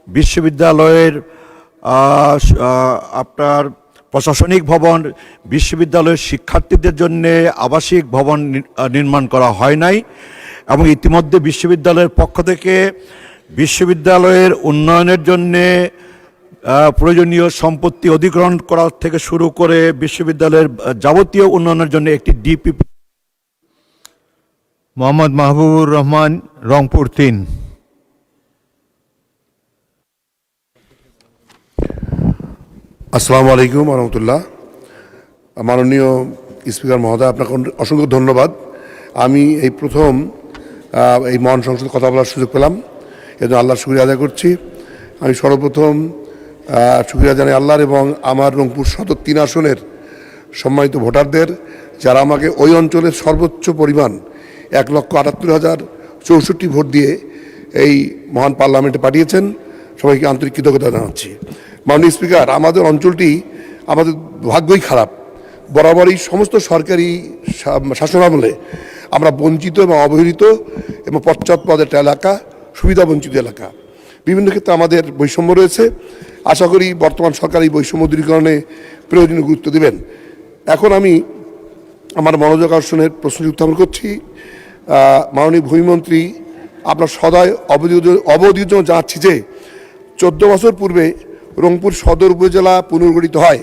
বিশ্ববিদ্যালয়ের আপনার প্রশাসনিক ভবন, বিশ্ববিদ্যালয়ের শিক্ষার্থীদের জন্য আবাসিক ভবন নির্মাণ করা হয় নাই, এবং ইতিমধ্যে বিশ্ববিদ্যালয়ের পক্ষ থেকে বিশ্ববিদ্যালয়ের উন্নয়নের জন্যে প্রয়োজনীয় সম্পত্তি অধিগ্রহণ করা থেকে শুরু করে বিশ্ববিদ্যালয়ের যাবতীয় উন্নয়নের জন্য একটি ডিপিপি। মোহাম্মদ মাহবুবুর রহমান, রংপুর 3। আসসালামু আলাইকুম রহমতুল্লাহ। মাননীয় স্পিকার মহোদয়, আপনাকে অসংখ্য ধন্যবাদ। আমি এই প্রথম এই মহান সংসদে কথা বলার সুযোগ পেলাম, এজন্য আল্লাহর শুকরিয়া আদায় করছি। আমি সর্বপ্রথম শুকরিয়া জানাই আল্লাহর এবং আমার রংপুর সদর 3 আসনের সম্মানিত ভোটারদের, যারা আমাকে ওই অঞ্চলের সর্বোচ্চ পরিমাণ 1,78,064 ভোট দিয়ে এই মহান পার্লামেন্টে পাঠিয়েছেন। সবাইকে আন্তরিক কৃতজ্ঞতা জানাচ্ছি। মাননীয় স্পিকার, আমাদের অঞ্চলটি, আমাদের ভাগ্যই খারাপ। বরাবরই সমস্ত সরকারি শাসনামলে আমরা বঞ্চিত এবং অবহেলিত এবং পশ্চাৎপদ একটা এলাকা, সুবিধা বঞ্চিত এলাকা। বিভিন্ন ক্ষেত্রে আমাদের বৈষম্য রয়েছে। আশা করি বর্তমান সরকার এই বৈষম্য দূরীকরণে প্রয়োজনীয় গুরুত্ব দেবেন। এখন আমি আমার মনোযোগ আকর্ষণের প্রশ্ন উত্থাপন করছি। মাননীয় ভূমিমন্ত্রী, আপনার সদয় অবধির জন্য জানাচ্ছি যে 14 বছর পূর্বে রংপুর সদর উপজেলা পুনর্গঠিত হয়।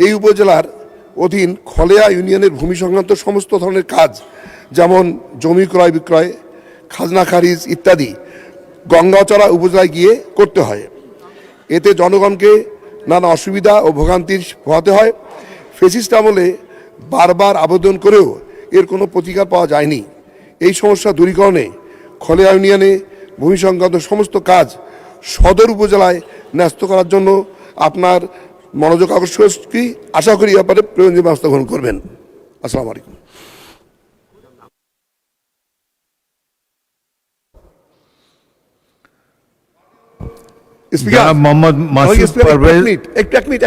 এই উপজেলার অধীন খলেয়া ইউনিয়নের ভূমি সংক্রান্ত সমস্ত ধরনের কাজ, যেমন জমি ক্রয় বিক্রয়, খাজনা খারিজ ইত্যাদি গঙ্গাচড়া উপজেলায় গিয়ে করতে হয়। এতে জনগণকে নানা অসুবিধা ও ভোগান্তির পোহাতে হয়। ফেসিস্ট আমলে বারবার আবেদন করেও এর কোনো প্রতিকার পাওয়া যায়নি। এই সমস্যা দূরীকরণে খলেয়া ইউনিয়নে ভূমি সংক্রান্ত সমস্ত কাজ সদর উপজেলায় ন্যস্ত করার জন্য আপনার মনোযোগ আকর্ষণ কি, আশা করি ব্যাপারে প্রয়োজনীয় ব্যবস্থা গ্রহণ করবেন। আসসালামু আলাইকুম। জনাব মোহাম্মদ মাসুদ পারভেজ। এক মিনিট।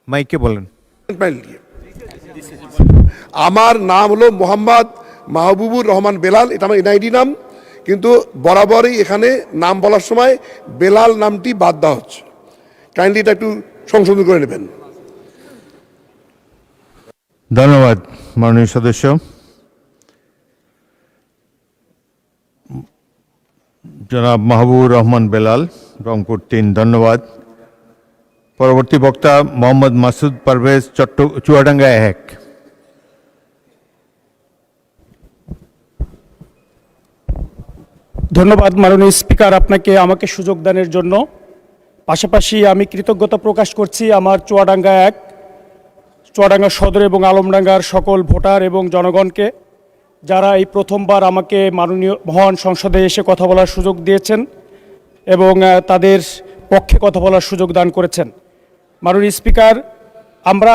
মাইকে বলেন। আমার নাম হলো মোহাম্মদ মাহবুবুর রহমান বেলাল, এটা আমার এনআইডি নাম, কিন্তু বরাবরই এখানে নাম বলার সময় বেলাল নামটি বাদ দেওয়া হচ্ছে। কাইন্ডলি এটা একটু সংশোধন করে নেবেন। ধন্যবাদ মাননীয় সদস্য। জনাব মাহবুবুর রহমান বেলাল, রংপুর 3। ধন্যবাদ। পরবর্তী বক্তা মোহাম্মদ মাসুদ পারভেজ, চুয়াডাঙ্গা 1। ধন্যবাদ মাননীয় স্পিকার, আপনাকে আমাকে সুযোগ দানের জন্য। পাশাপাশি আমি কৃতজ্ঞতা প্রকাশ করছি আমার চুয়াডাঙ্গা 1, চুয়াডাঙ্গা সদর এবং আলমডাঙ্গার সকল ভোটার এবং জনগণকে, যারা এই প্রথমবার আমাকে মাননীয় মহান সংসদে এসে কথা বলার সুযোগ দিয়েছেন এবং তাদের পক্ষে কথা বলার সুযোগ দান করেছেন। মাননীয় স্পিকার, আমরা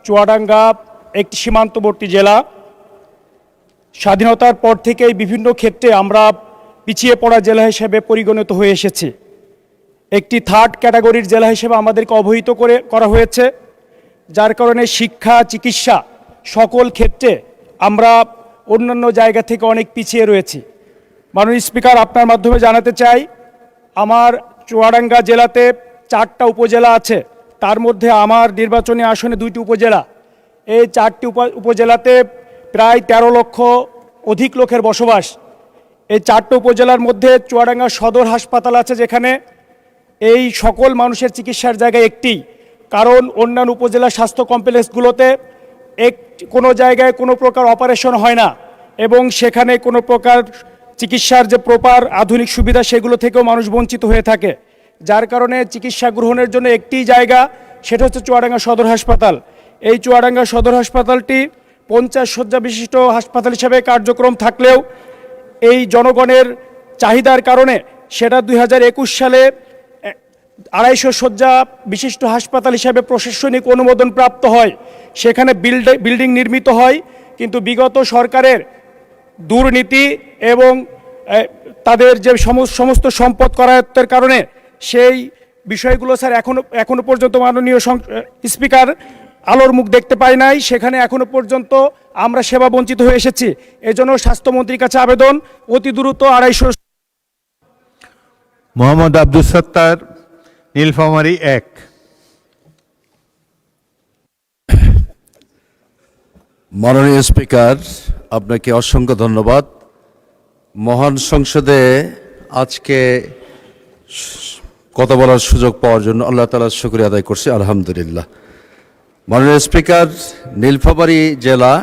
চুয়াডাঙ্গা একটি সীমান্তবর্তী জেলা। স্বাধীনতার পর থেকেই বিভিন্ন ক্ষেত্রে আমরা পিছিয়ে পড়া জেলা হিসেবে পরিগণিত হয়ে এসেছি। একটি 3rd ক্যাটাগরির জেলা হিসেবে আমাদেরকে অবহিত করা হয়েছে, যার কারণে শিক্ষা, চিকিৎসা সকল ক্ষেত্রে আমরা অন্যান্য জায়গা থেকে অনেক পিছিয়ে রয়েছি। মাননীয় স্পিকার, আপনার মাধ্যমে জানাতে চাই, আমার চুয়াডাঙ্গা জেলাতে 4টা উপজেলা আছে, তার মধ্যে আমার নির্বাচনী আসনে 2টি উপজেলা। এই 4টি উপজেলাতে প্রায় 13 লক্ষ অধিক লোকের বসবাস। এই 4টা উপজেলার মধ্যে চুয়াডাঙ্গা সদর হাসপাতাল আছে, যেখানে এই সকল মানুষের চিকিৎসার জায়গা একটি। কারণ অন্যান্য উপজেলা স্বাস্থ্য কমপ্লেক্সগুলোতে কোনো জায়গায় কোনো প্রকার অপারেশন হয় না এবং সেখানে কোনো প্রকার চিকিৎসার যে প্রপার আধুনিক সুবিধা সেগুলো থেকেও মানুষ বঞ্চিত হয়ে থাকে, যার কারণে চিকিৎসা গ্রহণের জন্য একটি জায়গা, সেটা হচ্ছে চুয়াডাঙ্গা সদর হাসপাতাল। এই চুয়াডাঙ্গা সদর হাসপাতালটি 50 শয্যা বিশিষ্ট হাসপাতাল হিসেবে কার্যক্রম থাকলেও এই জনগণের চাহিদার কারণে সেটা 2021 সালে 250 শয্যা বিশিষ্ট হাসপাতাল হিসেবে প্রশাসনিক অনুমোদন প্রাপ্ত হয়, সেখানে বিল্ডিং নির্মিত হয়। কিন্তু বিগত সরকারের দুর্নীতি এবং তাদের যে সমস্ত সম্পদ করায়ত্তের কারণে সেই বিষয়গুলো স্যার এখনো পর্যন্ত মাননীয় স্পিকার আলোর মুখ দেখতে পাই নাই, সেখানে এখনো পর্যন্ত আমরা সেবা বঞ্চিত হয়ে এসেছি। এজন্য স্বাস্থ্যমন্ত্রীর কাছে আবেদন, অতি দ্রুত 250। মোহাম্মদ আব্দুল সত্তার, নীলফামারী 1। মাননীয় স্পিকার, আপনাকে অসংখ্য ধন্যবাদ। মহান সংসদে আজকে কথা বলার সুযোগ পাওয়ার জন্য আল্লাহ তাআলার শুকরিয়া আদায় করছি, আলহামদুলিল্লাহ। মাননীয় স্পিকার, নীলফামারী জেলা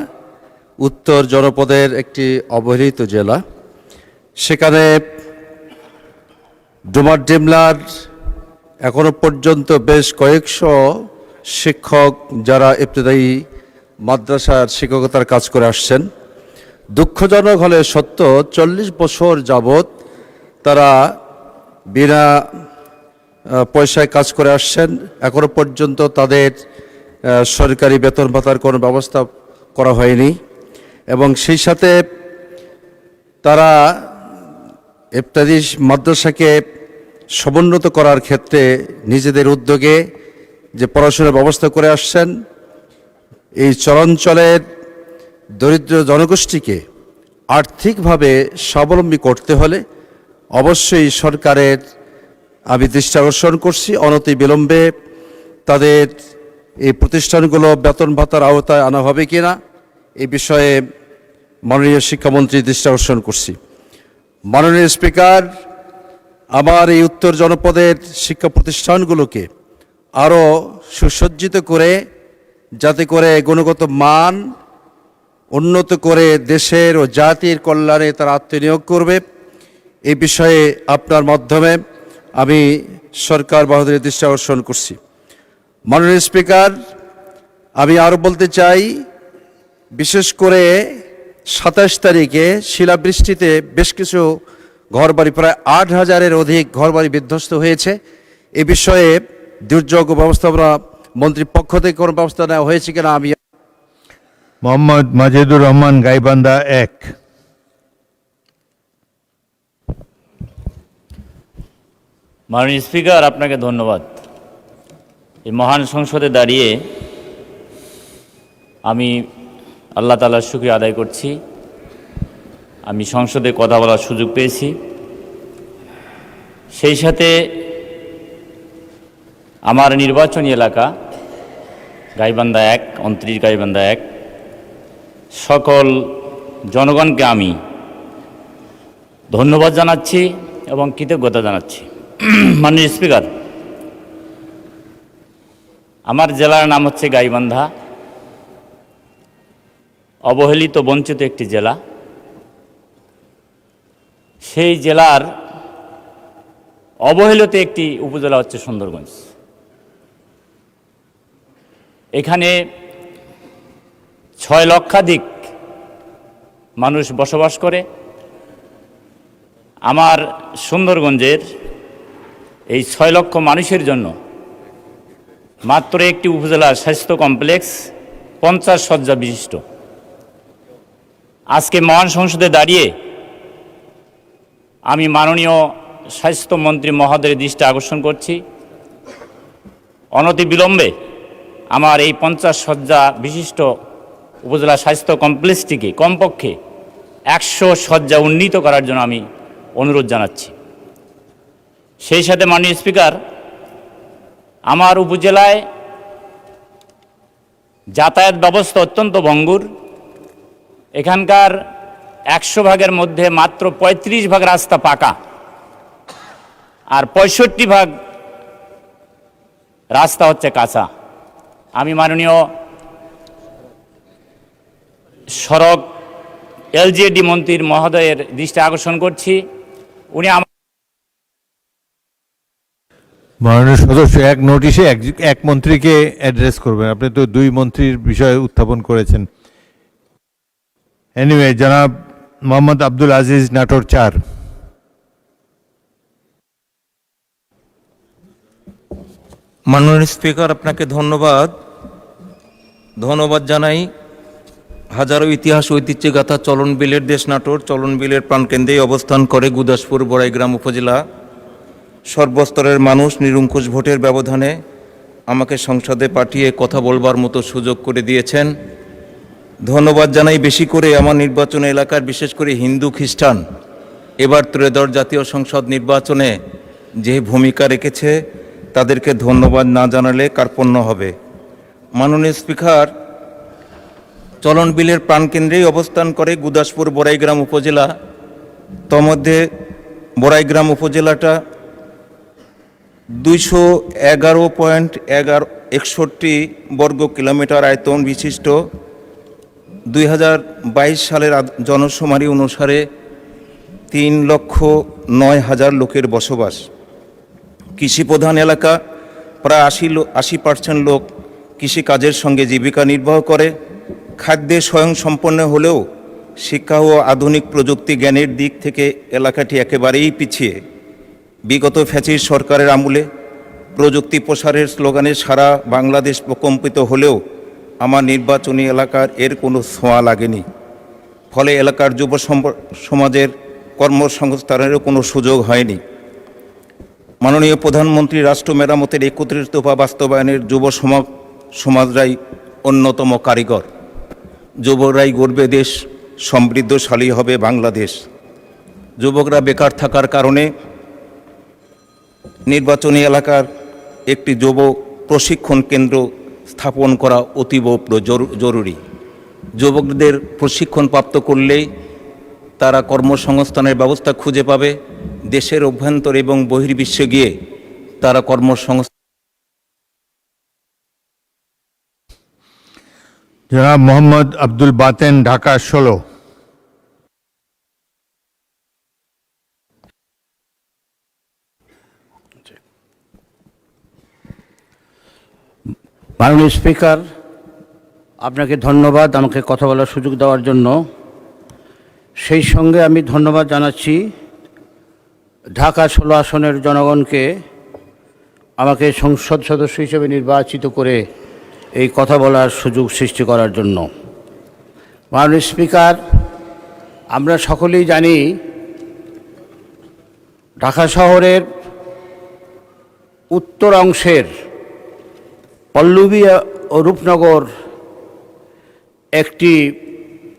উত্তর জনপদের একটি অবহেলিত জেলা। সেখানে ডুমারডিমলার এখনো পর্যন্ত বেশ কয়েকশো শিক্ষক যারা ইবতেদায়ী মাদ্রাসার শিক্ষকতার কাজ করে আসছেন। দুঃখজনক হলে সত্য, 40 বছর যাবৎ তারা বিনা পয়সায় কাজ করে আসছেন। এখনো পর্যন্ত তাদের সরকারি বেতন ভাতার কোনো ব্যবস্থা করা হয়নি, এবং সেই সাথে তারা ইবতেদায়ী মাদ্রাসাকে সমুন্নত করার ক্ষেত্রে নিজেদের উদ্যোগে যে পড়াশোনার ব্যবস্থা করে আসছেন। এই চরাঞ্চলের দরিদ্র জনগোষ্ঠীকে আর্থিকভাবে স্বাবলম্বী করতে হলে অবশ্যই সরকারের আমি দৃষ্টি আকর্ষণ করছি, অনতি বিলম্বে তাদের এই প্রতিষ্ঠানগুলো বেতন ভাতার আওতায় আনা হবে কিনা এই বিষয়ে মাননীয় শিক্ষামন্ত্রীর দৃষ্টি আকর্ষণ করছি। মাননীয় স্পিকার, আমার এই উত্তর জনপদের শিক্ষা প্রতিষ্ঠানগুলোকে আরও সুসজ্জিত করে, যাতে করে গুণগত মান উন্নত করে দেশের ও জাতির কল্যাণে তারা আত্মনিয়োগ করবে, এই বিষয়ে আপনার মাধ্যমে আমি সরকার বাহাদুরের দৃষ্টি আকর্ষণ করছি। মাননীয় স্পিকার, আমি আরও বলতে চাই, বিশেষ করে 27 তারিখে শিলাবৃষ্টিতে বেশ কিছু ঘরবাড়ি, প্রায় 8,000-এর অধিক ঘরবাড়ি বিধ্বস্ত হয়েছে। এ বিষয়ে দুর্যোগ ব্যবস্থাপনা মন্ত্রীর পক্ষ থেকে কোনো ব্যবস্থা নেওয়া হয়েছে কিনা আমি। মোহাম্মদ মাজেদুর রহমান, গাইবান্ধা 1। মাননীয় স্পিকার, আপনাকে ধন্যবাদ। এই মহান সংসদে দাঁড়িয়ে আমি আল্লাহ তাআলার শুকরিয়া আদায় করছি। আমি সংসদে কথা বলার সুযোগ পেয়েছি। সেই সাথে আমার নির্বাচনী এলাকা গাইবান্ধা 1, 29 গাইবান্ধা 1, সকল জনগণকে আমি ধন্যবাদ জানাচ্ছি এবং কৃতজ্ঞতা জানাচ্ছি। মাননীয় স্পিকার, আমার জেলার নাম হচ্ছে গাইবান্ধা, অবহেলিত বঞ্চিত একটি জেলা। সেই জেলার অবহেলিত একটি উপজেলা হচ্ছে সুন্দরগঞ্জ। এখানে 6 লক্ষাধিক মানুষ বসবাস করে। আমার সুন্দরগঞ্জের এই 6 লক্ষ মানুষের জন্য মাত্র একটি উপজেলা স্বাস্থ্য কমপ্লেক্স 50 শয্যা বিশিষ্ট। আজকে মহান সংসদে দাঁড়িয়ে আমি মাননীয় স্বাস্থ্যমন্ত্রী মহোদয়ের দৃষ্টি আকর্ষণ করছি, অনতি বিলম্বে আমার এই 50 শয্যা বিশিষ্ট উপজেলা স্বাস্থ্য কমপ্লেক্সটিকে কমপক্ষে 100 শয্যা উন্নীত করার জন্য আমি অনুরোধ জানাচ্ছি। সেই সাথে মাননীয় স্পিকার, আমার উপজেলায় যাতায়াত ব্যবস্থা অত্যন্ত ভঙ্গুর। এখানকার 100 ভাগের মধ্যে মাত্র 35 ভাগ রাস্তা পাকা, আর 65 ভাগ রাস্তা হচ্ছে কাঁচা। আমি মাননীয় সড়ক এলজিএডি মন্ত্রীর মহোদয়ের দৃষ্টি আকর্ষণ করছি, উনি মাননীয় সদস্য এক নোটিশে এক মন্ত্রীকে অ্যাড্রেস করবেন। আপনি তো 2 মন্ত্রীর বিষয়ে উত্থাপন করেছেন। এনিওয়ে, জনাব মোহাম্মদ আব্দুল আজিজ, নাটোর 4। মাননীয় স্পিকার, আপনাকে ধন্যবাদ জানাই। হাজারো ইতিহাস ঐতিহ্যে গাথা চলন বিলের দেশ নাটোর, চলন বিলের প্রাণকেন্দ্রেই অবস্থান করে গুদাসপুর বড়াইগ্রাম উপজেলা। সর্বস্তরের মানুষ নিরঙ্কুশ ভোটের ব্যবধানে আমাকে সংসদে পাঠিয়ে কথা বলবার মতো সুযোগ করে দিয়েছেন। ধন্যবাদ জানাই বেশি করে আমার নির্বাচন এলাকার বিশেষ করে হিন্দু খ্রিস্টান এবার ত্রয়োদশ জাতীয় সংসদ নির্বাচনে যে ভূমিকা রেখেছে তাদেরকে ধন্যবাদ না জানালে কার্পণ্য হবে। মাননীয় স্পিকার, চলন বিলের প্রাণকেন্দ্রেই অবস্থান করে গুদাসপুর বড়াইগ্রাম উপজেলা। তন্মধ্যে বড়াইগ্রাম উপজেলাটা 211.61 বর্গ কিলোমিটার আয়তন বিশিষ্ট। 2022 সালের জনশুমারি অনুসারে 3,09,000 লোকের বসবাস। কৃষিপ্রধান এলাকা, প্রায় 80% লোক কৃষিকাজের সঙ্গে জীবিকা নির্বাহ করে। খাদ্যে স্বয়ংসম্পন্ন হলেও শিক্ষা ও আধুনিক প্রযুক্তি জ্ঞানের দিক থেকে এলাকাটি একেবারেই পিছিয়ে। বিগত ফ্যাসিস্ট সরকারের আমলে প্রযুক্তি প্রসারের স্লোগানে সারা বাংলাদেশ প্রকম্পিত হলেও আমার নির্বাচনী এলাকার এর কোনো ছোঁয়া লাগেনি। ফলে এলাকার যুব সমাজের কর্মসংস্থানেরও কোনো সুযোগ হয়নি। মাননীয় প্রধানমন্ত্রী রাষ্ট্র মেরামতের 31 দফা বাস্তবায়নের যুব সমাজরাই অন্যতম কারিগর। যুবকরাই গড়বে দেশ, সমৃদ্ধশালী হবে বাংলাদেশ। যুবকরা বেকার থাকার কারণে নির্বাচনী এলাকার একটি যুব প্রশিক্ষণ কেন্দ্র স্থাপন করা অতীব জরুরি। যুবকদের প্রশিক্ষণ প্রাপ্ত করলেই তারা কর্মসংস্থানের ব্যবস্থা খুঁজে পাবে। দেশের অভ্যন্তর এবং বহির্বিশ্বে গিয়ে তারা কর্মসংস্থান। জনাব মোহাম্মদ আব্দুল বাতেন, ঢাকা 16। মাননীয় স্পিকার, আপনাকে ধন্যবাদ আমাকে কথা বলার সুযোগ দেওয়ার জন্য। সেই সঙ্গে আমি ধন্যবাদ জানাচ্ছি ঢাকা 16 আসনের জনগণকে আমাকে সংসদ সদস্য হিসেবে নির্বাচিত করে এই কথা বলার সুযোগ সৃষ্টি করার জন্য। মাননীয় স্পিকার, আমরা সকলেই জানি ঢাকা শহরের উত্তর অংশের পল্লবী ও রূপনগর একটি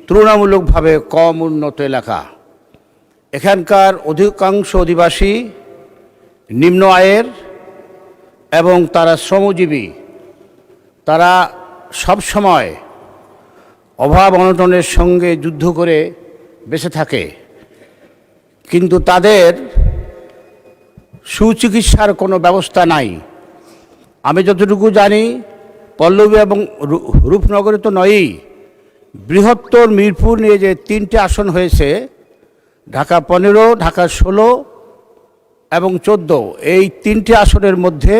তুলনামূলকভাবে কম উন্নত এলাকা। এখানকার অধিকাংশ অধিবাসী নিম্ন আয়ের এবং তারা শ্রমজীবী। তারা সবসময় অভাব অনটনের সঙ্গে যুদ্ধ করে বেঁচে থাকে, কিন্তু তাদের সুচিকিৎসার কোনো ব্যবস্থা নাই। আমি যতটুকু জানি পল্লবী এবং রূপনগরে তো নয়ই, বৃহত্তর মিরপুর নিয়ে যে 3টে আসন হয়েছে, ঢাকা 15, ঢাকা 16 এবং 14, এই 3টে আসনের মধ্যে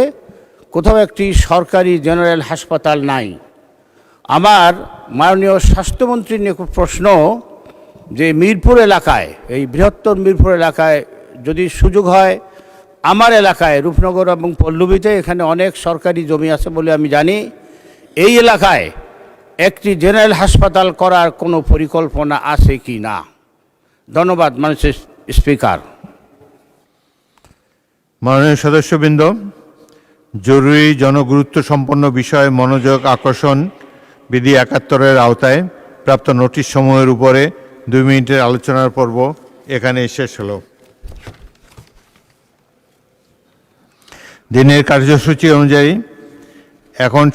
কোথাও একটি সরকারি জেনারেল হাসপাতাল নাই। আমার মাননীয় স্বাস্থ্যমন্ত্রীর নিকট প্রশ্ন যে মিরপুর এলাকায়, এই বৃহত্তর মিরপুর এলাকায় যদি সুযোগ হয়, আমার এলাকায় রূপনগর এবং পল্লবীতে এখানে অনেক সরকারি জমি আছে বলে আমি জানি, এই এলাকায় একটি জেনারেল হাসপাতাল করার কোনো পরিকল্পনা আছে কি না? ধন্যবাদ মাননীয় স্পিকার। মাননীয় সদস্যবৃন্দ, জরুরি জনগুরুত্ব সম্পন্ন বিষয়ে মনোযোগ আকর্ষণ বিধি 71-এর আওতায় প্রাপ্ত নোটিশ সমূহের উপরে 2 মিনিটের আলোচনার পর্ব এখানে শেষ হলো। দিনের কার্যসূচি অনুযায়ী এখন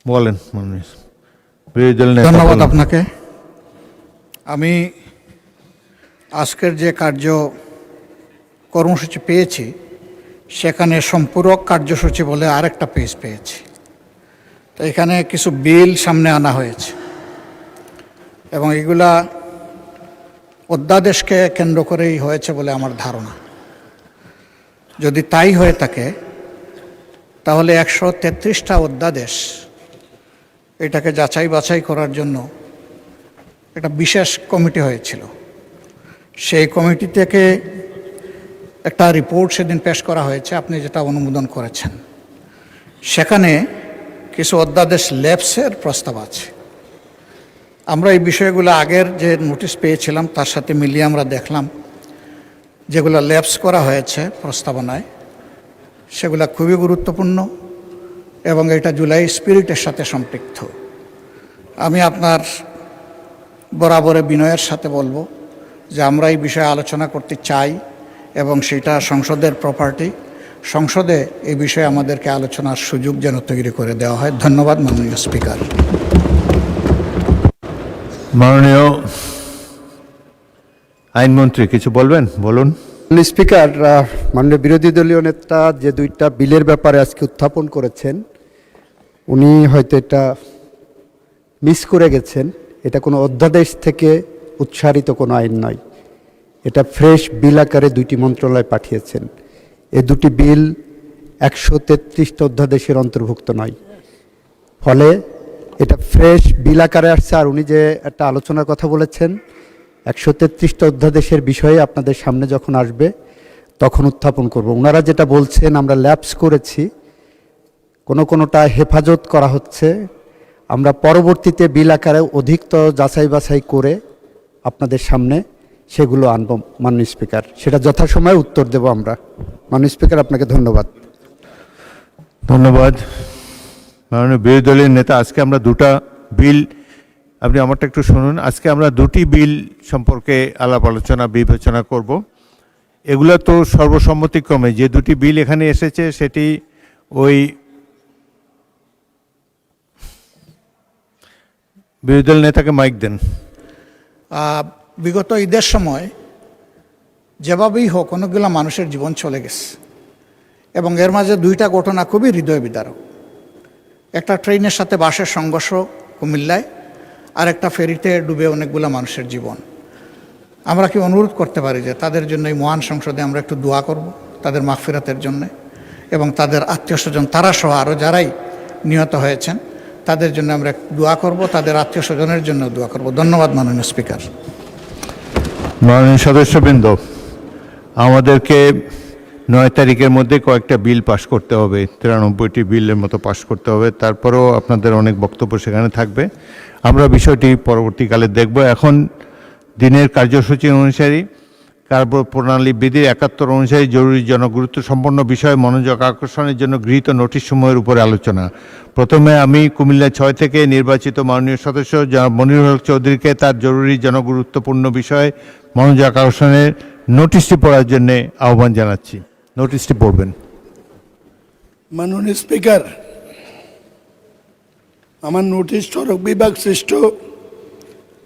বলেন বিরোধী দল নেতা। ধন্যবাদ আপনাকে। আমি আজকের যে কর্মসূচি পেয়েছি সেখানে সম্পূরক কার্যসূচি বলে আরেকটা পেজ পেয়েছি। তো এখানে কিছু বিল সামনে আনা হয়েছে এবং এগুলা অধ্যাদেশকে কেন্দ্র করেই হয়েছে বলে আমার ধারণা। যদি তাই হয়ে থাকে তাহলে 133টা অধ্যাদেশ এটাকে যাচাই বাছাই করার জন্য একটা বিশেষ কমিটি হয়েছিল। সেই কমিটি থেকে একটা রিপোর্ট সেদিন পেশ করা হয়েছে, আপনি যেটা অনুমোদন করেছেন। সেখানে কিছু অধ্যাদেশ ল্যাপসের প্রস্তাব আছে। আমরা এই বিষয়গুলো আগের যে নোটিশ পেয়েছিলাম তার সাথে মিলিয়ে আমরা দেখলাম যেগুলো ল্যাপস করা হয়েছে প্রস্তাবনায় সেগুলো খুবই গুরুত্বপূর্ণ এবং এটা জুলাই স্পিরিটের সাথে সম্পৃক্ত। আমি আপনার বরাবরে বিনয়ের সাথে বলবো যে আমরা এই বিষয়ে আলোচনা করতে চাই এবং সেটা সংসদের প্রপার্টি। সংসদে এই বিষয়ে আমাদেরকে আলোচনার সুযোগ যেন তৈরি করে দেওয়া হয়। ধন্যবাদ মাননীয় স্পিকার। মাননীয় আইনমন্ত্রী কিছু বলবেন? বলুন। স্পিকার, মাননীয় বিরোধী দলীয় নেতা যে দুইটা বিলের ব্যাপারে আজকে উত্থাপন করেছেন, উনি হয়তো এটা মিস করে গেছেন। এটা কোনো অধ্যাদেশ থেকে উৎসারিত কোনো আইন নয়, এটা ফ্রেশ বিল আকারে দুইটি মন্ত্রণালয় পাঠিয়েছেন। এই দুটি বিল 133টা অধ্যাদেশের অন্তর্ভুক্ত নয়, ফলে এটা ফ্রেশ বিল আকারে আসছে। আর উনি যে একটা আলোচনার কথা বলেছেন 133টা অধ্যাদেশের বিষয়ে আপনাদের সামনে যখন আসবে তখন উত্থাপন করব। ওনারা যেটা বলছেন আমরা ল্যাপস করেছি, কোনোটা হেফাজত করা হচ্ছে, আমরা পরবর্তীতে বিল আকারে অধিকতর যাচাই বাছাই করে আপনাদের সামনে সেগুলো আনব মাননীয় স্পিকার। সেটা যথাসময়ে উত্তর দেব আমরা। মাননীয় স্পিকার, আপনাকে ধন্যবাদ। ধন্যবাদ মাননীয় বিরোধী দলের নেতা। আজকে আমরা দুটা বিল, আপনি আমারটা একটু শুনুন। আজকে আমরা দুটি বিল সম্পর্কে আলাপ আলোচনা বিবেচনা করব। এগুলো তো সর্বসম্মতিক্রমে যে দুটি বিল এখানে এসেছে সেটি ওই বিরোধী দল নেতাকে মাইক দেন। বিগত ঈদের সময় যেভাবেই হোক অনেকগুলো মানুষের জীবন চলে গেছে এবং এর মাঝে দুইটা ঘটনা খুবই হৃদয় বিদারক। একটা ট্রেনের সাথে বাসের সংঘর্ষ কুমিল্লায়, আর একটা ফেরিতে ডুবে অনেকগুলো মানুষের জীবন। আমরা কি অনুরোধ করতে পারি যে তাদের জন্য এই মহান সংসদে আমরা একটু দোয়া করব, তাদের মাগফিরাতের জন্য এবং তাদের আত্মীয় স্বজন তারা সহ আরও যারাই নিহত হয়েছেন তাদের জন্য আমরা দোয়া করব, তাদের আত্মীয় স্বজনের জন্য দোয়া করব। ধন্যবাদ মাননীয় স্পিকার। মাননীয় সদস্যবৃন্দ, আমাদেরকে 9 তারিখের মধ্যে কয়েকটা বিল পাস করতে হবে, 93টি বিলের মতো পাস করতে হবে। তারপরেও আপনাদের অনেক বক্তব্য সেখানে থাকবে, আমরা বিষয়টি পরবর্তীকালে দেখব। এখন দিনের কার্যসূচি অনুসারী কার্যপ্রণালী বিধির 71 অনুসারী জরুরি জনগুরুত্ব সম্পন্ন বিষয়ে মনোযোগ আকর্ষণের জন্য গৃহীত নোটিশসমূহের উপরে আলোচনা। প্রথমে আমি কুমিল্লা 6 থেকে নির্বাচিত মাননীয় সদস্য মনিরুল হক চৌধুরীকে তার জরুরি জনগুরুত্বপূর্ণ বিষয়ে মনোযোগ আকর্ষণের নোটিশটি পড়ার জন্য আহ্বান জানাচ্ছি। নোটিশটি পড়বেন। মাননীয় স্পিকার, আমার নোটিশ সড়ক বিভাগ সৃষ্ট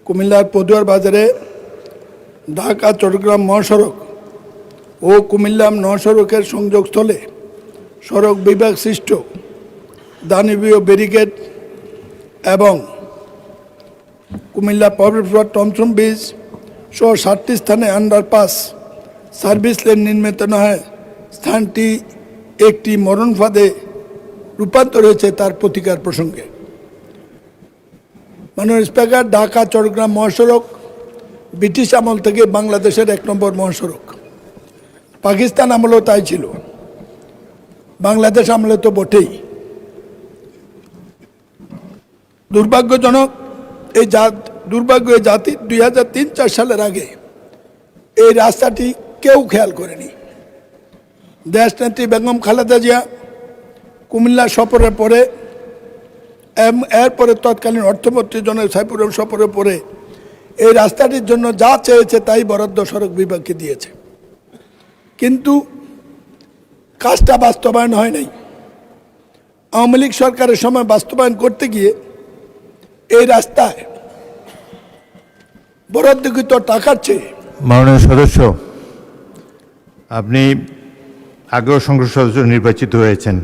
কুমিল্লার পদুয়ার বাজারে ঢাকা চট্টগ্রাম মহাসড়ক ও কুমিল্লা মহাসড়কের সংযোগস্থলে সড়ক বিভাগ সৃষ্ট দানবীয় ব্যারিকেড এবং কুমিল্লা পাবলিক টমসম ব্রিজ সহ 7টি স্থানে আন্ডারপাস সার্ভিস লেন নির্মিত না হয় স্থানটি একটি মরণ ফাঁদে রূপান্তর হয়েছে তার প্রতিকার প্রসঙ্গে। মাননীয় স্পিকার, ঢাকা চট্টগ্রাম মহাসড়ক ব্রিটিশ আমল থেকে বাংলাদেশের 1 নম্বর মহাসড়ক। পাকিস্তান আমলেও তাই ছিল, বাংলাদেশ আমলে তো বটেই। দুর্ভাগ্যজনক এই জাতি 2003-4 সালের আগে এই রাস্তাটি কেউ খেয়াল করেনি। দেশনেত্রী বেগম খালেদা জিয়া কুমিল্লা সফরের পরে এরপরে তৎকালীন অর্থমন্ত্রী জনাব সাইফুর রহমান সফরের পরে এই রাস্তাটির জন্য যা চেয়েছে তাই বরাদ্দ সড়ক বিভাগকে দিয়েছে, কিন্তু কাজটা বাস্তবায়ন হয় নাই। আওয়ামী লীগ সরকারের সময় বাস্তবায়ন করতে গিয়ে এই রাস্তায় বরাদ্দকৃত টাকার চেয়ে। মাননীয় সদস্য, আপনি আগেও সংসদ সদস্য নির্বাচিত হয়েছেন,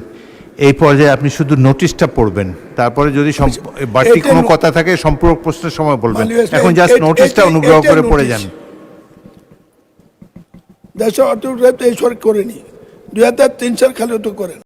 এই পর্যায়ে আপনি শুধু নোটিশটা পড়বেন, তারপরে যদি বাড়তি কোনো কথা থাকে সম্পূরক প্রশ্নের সময় বলবেন। এখন জাস্ট নোটিশটা অনুগ্রহ করে পড়ে যান। দেশ অর্থ এই সরকার করেনি, 2003 সাল খালি তো করেন।